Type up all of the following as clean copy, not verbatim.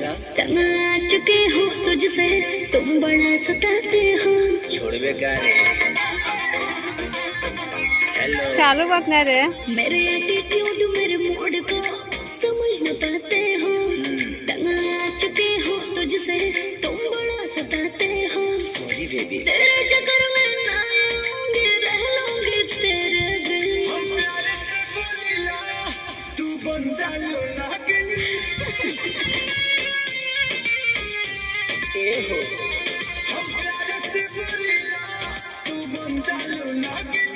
अच्छा तना चुके हो तुझसे, तुम बड़ा सताते हो। छोड़वे क्या रे? हेलो चालू बकना रे। मेरे एटीट्यूड मेरे मूड को समझ न पाते हो। तना चुके हो तुझसे, तुम बड़ा सताते हो। Sorry baby. तेरे चक्कर में ना आऊंगी, रह लूंगी तेरे बिन। तू बन जा नागिन। ए हो हम प्यार से बोलिया, तू बन जा नागिन।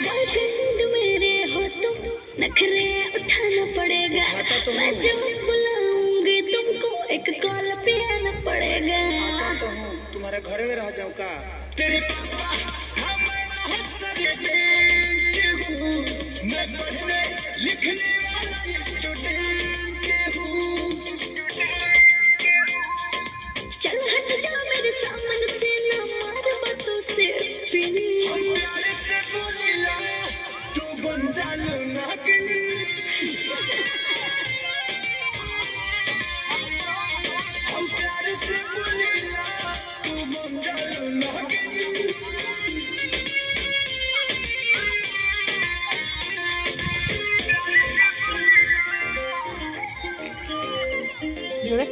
बॉयफ्रेंड मेरे हो तुम, नखरे उठाना पड़ेगा। मैं जब बुलाऊंगी तुमको, एक कॉल पे आना पड़ेगा। तो हूँ तुम्हारे घर में रह जाऊँ का? तेरे पापा हमें बहुत सारे देते हूँ। मैं पढ़ने लिखने वाला स्टूडेंट हूँ। चल हट जा मेरे सामने से, ना मार बातों से पिन। हम प्यार से बोलिया, तू बन जा नागिन। हम प्यार से बोलिया, तू बन जा नागिन। जुड़े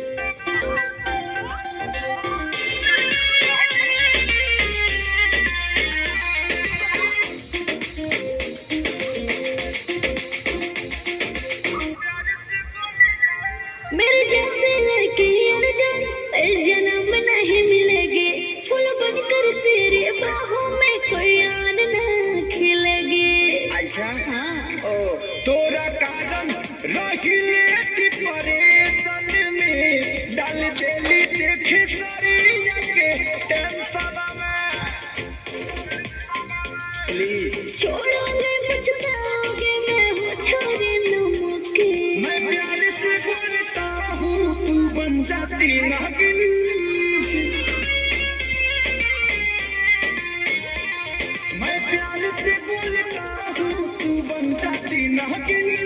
मेरे जैसे लड़के अनजान इस जन्म में नहीं मिलेगी। फूल बनकर तेरी बाहों में कोई आन ना खिलेगी। अच्छा हाँ ओ तोरा कारण रहिले की परेशान में डाल देली देखे सारी के टेंशन में। प्लीज छोड़ोगे पछताओगे, मैं हूँ छोरे नमक की। मैं प्यार से बोलता हूँ, तू बन जाती नागिन। मैं प्यार से बोलता हूँ, तू बन जाती नागिन।